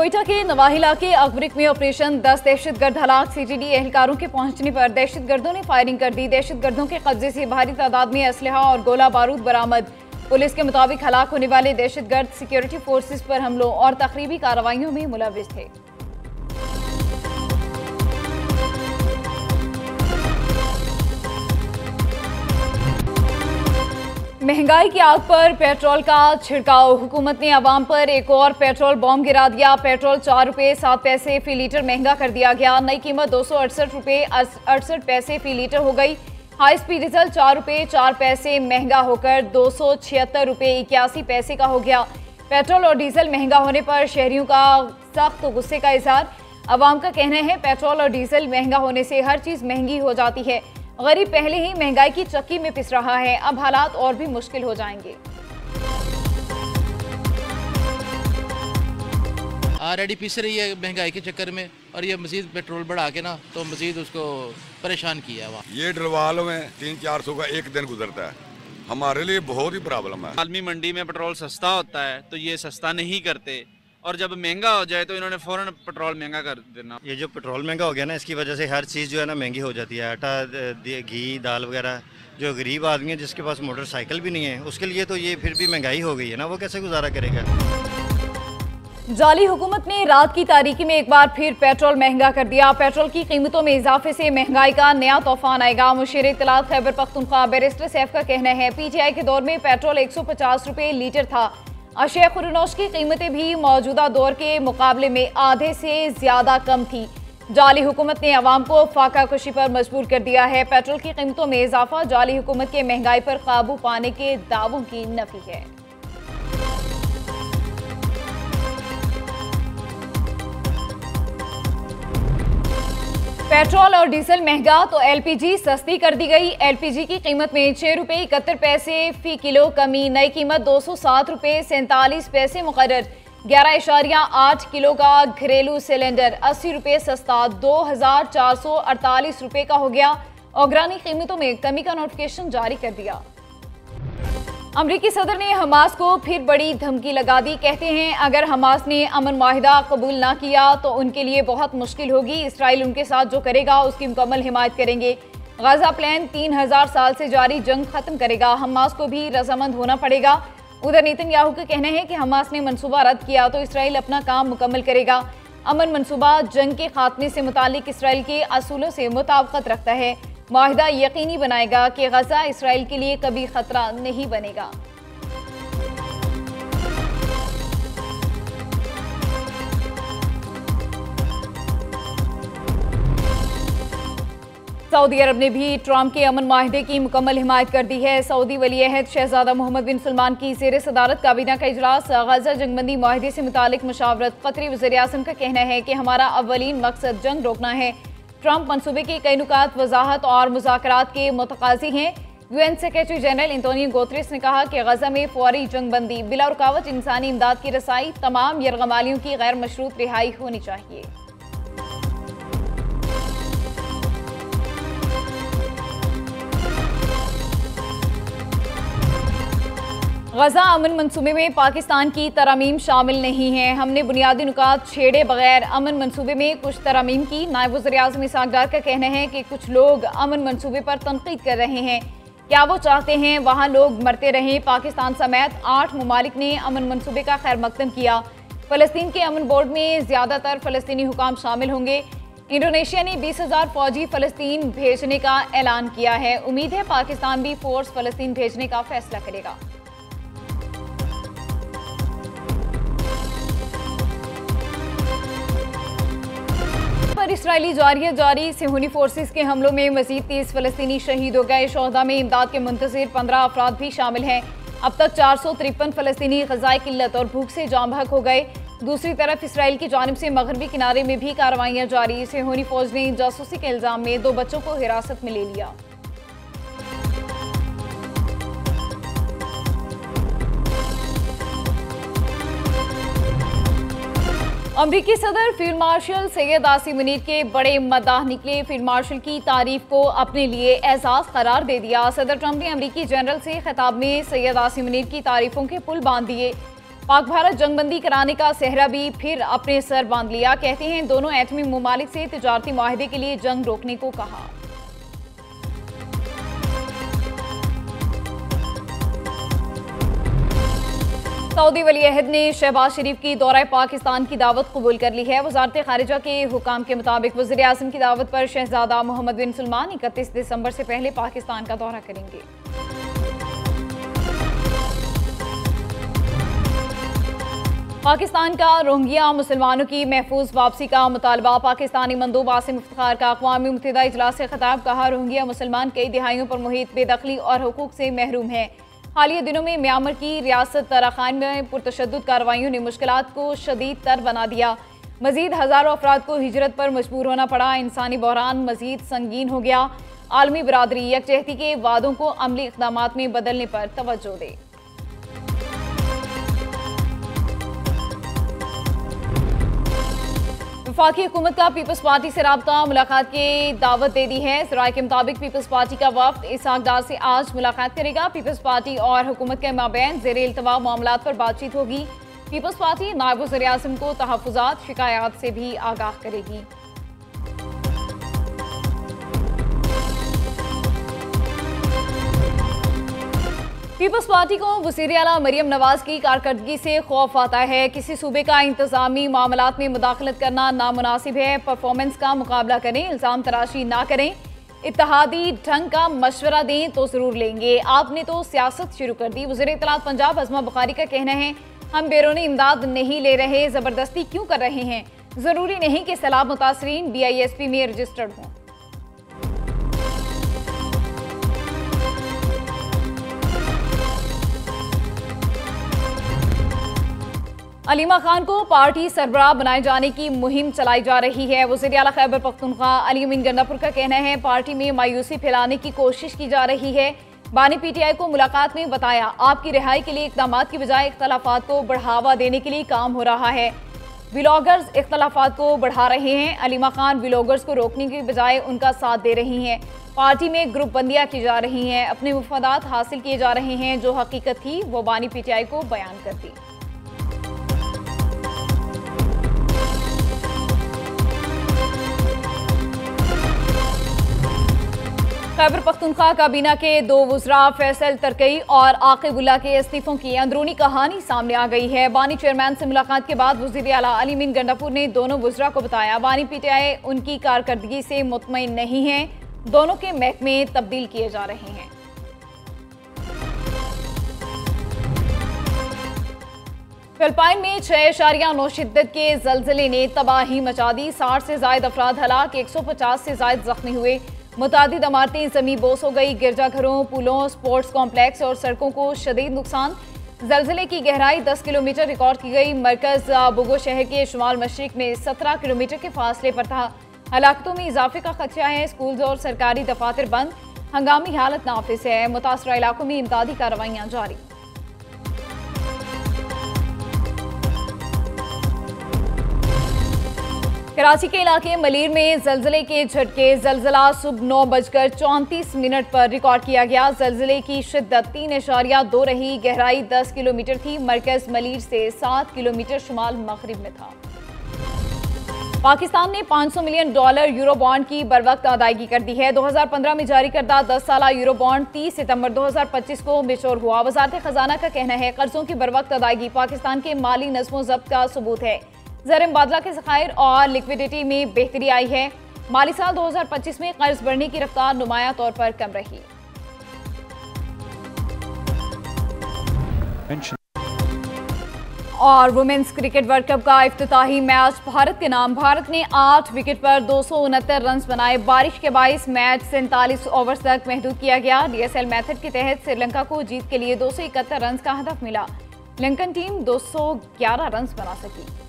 कोयटा के नवाही इलाके अकबरिक में ऑपरेशन 10 दहशतगर्द हलाक। सीटीडी एहलकारों के पहुंचने पर दहशतगर्दों ने फायरिंग कर दी। दहशतगर्दों के कब्जे से भारी तादाद में असलहा और गोला बारूद बरामद। पुलिस के मुताबिक हलाक होने वाले दहशतगर्द सिक्योरिटी फोर्सेस पर हमलों और तखरीबी कार्रवाइयों में मुलविस थे। महंगाई की आग पर पेट्रोल का छिड़काव। हुकूमत ने आवाम पर एक और पेट्रोल बॉम्ब गिरा दिया। पेट्रोल 4 रुपये 7 पैसे फी लीटर महंगा कर दिया गया। नई कीमत 268 रुपये 68 पैसे फी लीटर हो गई। हाई स्पीड डीजल 4 रुपये 4 पैसे महंगा होकर 276 रुपये 81 पैसे का हो गया। पेट्रोल और डीजल महंगा होने पर शहरियों का सख्त गुस्से का इजहार। आवाम का कहना है पेट्रोल और डीजल महंगा होने से हर चीज़ महंगी हो जाती है। गरीब पहले ही महंगाई की चक्की में पिस रहा है, अब हालात और भी मुश्किल हो जाएंगे। ऑलरेडी पिस रही है महंगाई के चक्कर में, और ये मजीद पेट्रोल बढ़ा के ना तो मजीद उसको परेशान किया है। वहाँ ये डलवाल में 300-400 का एक दिन गुजरता है, हमारे लिए बहुत ही प्रॉब्लम है। आलमी मंडी में पेट्रोल सस्ता होता है तो ये सस्ता नहीं करते, और जब महंगा हो जाए तो इन्होंने फौरन पेट्रोल महंगा कर देना। ये जो पेट्रोल महंगा हो गया ना, इसकी वजह से हर चीज़ जो है ना महंगी हो जाती है। आटा, घी, दाल वगैरह। जो गरीब आदमी है जिसके पास मोटरसाइकिल भी नहीं है, उसके लिए तो ये फिर भी महंगाई हो गई है ना, वो कैसे गुजारा करेगा। जाली हुकूमत ने रात की तारीकी में एक बार फिर पेट्रोल महंगा कर दिया। पेट्रोल की कीमतों में इजाफे से महंगाई का नया तूफान आएगा। मुशीर इत्तलात खैबर पख्तूनख्वा बैरिस्टर सैफ का कहना है पीटीआई के दौर में पेट्रोल 150 रुपये लीटर था। अशिया खुरनोश की कीमतें भी मौजूदा दौर के मुकाबले में आधे से ज्यादा कम थी। जाली हुकूमत ने अवाम को फाका कशी पर मजबूर कर दिया है। पेट्रोल की कीमतों में इजाफा जाली हुकूमत के महंगाई पर काबू पाने के दावों की नफी है। पेट्रोल और डीजल महंगा तो एलपीजी सस्ती कर दी गई। एलपीजी की कीमत में 6 रुपये 71 पैसे फी किलो कमी। नई कीमत 207 रुपये 47 पैसे मुकर्रर। 11.8 किलो का घरेलू सिलेंडर 80 रुपये सस्ता 2448 रुपये का हो गया। ओगरानी कीमतों में कमी का नोटिफिकेशन जारी कर दिया। अमरीकी सदर ने हमास को फिर बड़ी धमकी लगा दी। कहते हैं अगर हमास ने अमन माहिदा कबूल ना किया तो उनके लिए बहुत मुश्किल होगी। इसराइल उनके साथ जो करेगा उसकी मुकम्मल हिमायत करेंगे। गाजा प्लान 3000 साल से जारी जंग खत्म करेगा। हमास को भी रजामंद होना पड़ेगा। उधर नेतन्याहू का कहना है कि हमास ने मनसूबा रद्द किया तो इसराइल अपना काम मुकम्मल करेगा। अमन मनसूबा जंग के खात्मे से मुतालिक इसराइल के असूलों से मुताबिकत रखता है। माहिदा यकीनी बनाएगा कि गजा इसराइल के लिए कभी खतरा नहीं बनेगा। सऊदी अरब ने भी ट्रंप के अमन माहिदे की मुकम्मल हिमायत कर दी है। सऊदी वली अहद शहजादा मोहम्मद बिन सलमान की ज़ेर सदारत काबीना का इजलास। गजा जंगबंदी माहिदे से मुतालिक मुशावरत। कतरी वज़ीर आज़म का कहना है कि हमारा अव्वलीन मकसद जंग रोकना है। ट्रंप मंसूबे के कई नुकात वजाहत और मुज़ाकरात के मुतकाज़ी हैं। UN secretary general Antonio Guterres ने कहा कि गजा में फौरी जंगबंदी, बिला रुकावट इंसानी इमदाद की रसाई, तमाम यरगमालियों की गैर मशरूत रिहाई होनी चाहिए। गजा अमन मंसूबे में पाकिस्तान की तरमीम शामिल नहीं है। हमने बुनियादी नुकात छेड़े बगैर अमन मंसूबे में कुछ तरमीम की। नायब वज़ीर आज़म इसहाक़ डार का कहना है कि कुछ लोग अमन मंसूबे पर तनकीद कर रहे हैं। क्या वो चाहते हैं वहाँ लोग मरते रहें? पाकिस्तान समेत 8 ममालिक ने अमन मंसूबे का खैर मकदम किया। फ़लस्तीन के अमन बोर्ड में ज़्यादातर फ़लस्तीनी हुकाम शामिल होंगे। इंडोनेशिया ने 20,000 फ़ौजी फ़लस्तीन भेजने का ऐलान किया है। उम्मीद है पाकिस्तान भी फ़ोर्स फ़लस्तीन भेजने का फैसला करेगा। पर इसराइली जारी सेहूनी फोर्सेस के हमलों में मजीद 30 फ़लस्तीनी शहीद हो गए। शोहदा में इमदाद के मुंतज़िर 15 अफराद भी शामिल हैं। अब तक 453 फ़लस्तीनी ग़ज़ाई किल्लत और भूख से जाम बहक हो गए। दूसरी तरफ इसराइल की जानिब से मगरबी किनारे में भी कार्रवाइयाँ जारी। सेहूनी फौज ने जासूसी के इल्ज़ाम में 2 बच्चों को हिरासत में ले लिया। अमरीकी सदर फील्ड मार्शल सैयद आसिम मुनीर के बड़े मद्दाह निकले। फील्ड मार्शल की तारीफ को अपने लिए एजाज करार दे दिया। सदर ट्रंप ने अमरीकी जनरल से खिताब में सैयद आसिम मुनीर की तारीफों के पुल बांध दिए। पाक भारत जंगबंदी कराने का सेहरा भी फिर अपने सर बांध लिया। कहते हैं दोनों एटमी ममालिक से तिजारती मुआहदे के लिए जंग रोकने को कहा। सऊदी वली अहद ने शहबाज शरीफ की दौरा पाकिस्तान की दावत कबूल कर ली है। वजारत खारिजा के हुकाम के मुताबिक वज़ीर आज़म की दावत पर शहजादा मोहम्मद बिन सलमान 31 दिसंबर से पहले पाकिस्तान का दौरा करेंगे। पाकिस्तान का रोहिंग्या मुसलमानों की महफूज वापसी का मुतालबा। पाकिस्तानी मंदूब आसिम इफ्तिखार का अक़वाम मुत्तहिदा इजलास से खिताब। कहा रोहिंग्या मुसलमान कई दिहाइयों पर मुहित बेदखली और हुकूक से महरूम है। हालिया दिनों में म्यांमार की रियासत अराकान में पुरतशद्दुद कार्रवाइयों ने मुश्किलात को शदीद तर बना दिया। मजीद हज़ारों अफराद को हिजरत पर मजबूर होना पड़ा। इंसानी बहरान मजीद संगीन हो गया। आलमी बरादरी यकजहती के वादों को अमली इक़दामात में बदलने पर तवज्जो दे। वफाकी हुकूमत का पीपल्स पार्टी से राब्ता मुलाकात की दावत दे दी है। ज़राए के मुताबिक पीपल्स पार्टी का वफ्द इसहाक डार से आज मुलाकात करेगा। पीपल्स पार्टी और हुकूमत के माबैन ज़ेरे इल्तवा मामलात पर बातचीत होगी। पीपल्स पार्टी नायब वज़ीर आज़म को तहफ़्फ़ुज़ात शिकायत से भी आगाह करेगी। पीपल्स पार्टी को वज़ीर आला मरियम नवाज की कारकर्दगी से खौफ आता है। किसी सूबे का इंतजामी मामलात में मुदाखलत करना नामुनासिब है। परफॉर्मेंस का मुकाबला करें, इल्ज़ाम तराशी ना करें। इत्तेहादी ढंग का मशवरा दें तो ज़रूर लेंगे। आपने तो सियासत शुरू कर दी। वज़ीर इत्तलात पंजाब अज़मा बुखारी का कहना है, हम बैरूनी इमदाद नहीं ले रहे, ज़बरदस्ती क्यों कर रहे हैं। ज़रूरी नहीं कि सैलाब मुतासरीन BISP में रजिस्टर्ड हों। अलीमा खान को पार्टी सरबराह बनाए जाने की मुहिम चलाई जा रही है। वज़ीर आला खैबर पख्तूनख्वा अली अमीन गंडापुर का कहना है, पार्टी में मायूसी फैलाने की कोशिश की जा रही है। बानी PTI को मुलाकात में बताया, आपकी रिहाई के लिए इक़दामात की बजाय इख्तलाफात को बढ़ावा देने के लिए काम हो रहा है। व्लॉगर्स इख्तलाफात को बढ़ा रहे हैं। अलीमा खान व्लॉगर्स को रोकने की बजाय उनका साथ दे रही हैं। पार्टी में ग्रुप बंदियाँ की जा रही हैं। अपने मुफादात हासिल किए जा रहे हैं। जो हकीकत थी वो बानी PTI को बयान कर दी। खैबर पख्तूनख्वा काबीना के 2 वज़रा फैसल तरकई और आकिबुल्ला के इस्तीफों की अंदरूनी कहानी सामने आ गई है। बानी चेयरमैन से मुलाकात के बाद वज़ीर आला अली अमीन गंडापुर ने दोनों वज़रा को बताया, बानी PTI उनकी कारकर्दगी से मुतमईन नहीं है। दोनों के महकमे तब्दील किए जा रहे हैं। फिलिपाइन में 6.9 शिद्दत के ज़लज़ले ने तबाही मचा दी। 60 से ज़ायद अफराद हलाक, 150 से ज़ायद जख्मी हुए। मुतादिद इमारतें ज़मीं बोस हो गई। गिरजाघरों, पुलों, स्पोर्ट्स कॉम्प्लेक्स और सड़कों को शदीद नुकसान। ज़लज़ले की गहराई 10 किलोमीटर रिकॉर्ड की गई। मरकज़ बुगो शहर के शुमाल मशरिक में 17 किलोमीटर के फासले पर था। हलाकतों में इजाफे का खदशा है। स्कूल्स और सरकारी दफातर बंद। हंगामी हालत नाफिस है। मुतासरा इलाकों में इमदादी कार्रवाइयाँ जारी। कराची के इलाके मलीर में ज़लज़ले के झटके। ज़लज़ला सुबह 9:34 पर रिकॉर्ड किया गया। ज़लज़ले की शिद्दत 3.2 रही। गहराई 10 किलोमीटर थी। मरकज़ मलीर से 7 किलोमीटर शुमाल मगरिब में था। पाकिस्तान ने $500 मिलियन यूरो बॉन्ड की बरवक्त अदायगी कर दी है। 2015 में जारी करदा 10 साला यूरो बॉन्ड 30 सितंबर 2025 को मेच्योर हुआ। वज़ारत खजाना का कहना है, कर्जों की बरवक्त अदायगी पाकिस्तान के माली नज़्मो ज़ब्त का सबूत है। ज़र मुबादला के ज़खायर और लिक्विडिटी में बेहतरी आई है। माली साल 2025 में कर्ज बढ़ने की रफ्तार नुमाया तौर पर कम रही। और वुमेन्स क्रिकेट वर्ल्ड कप का इफ्तिताही मैच भारत के नाम। भारत ने 8 विकेट पर 269 रन बनाए। बारिश के बाइस मैच 47 ओवर्स तक महदूद किया गया। DSL मेथड के तहत श्रीलंका को जीत के लिए 271 रन का हदफ मिला। लंकन टीम 211 रन बना सकी।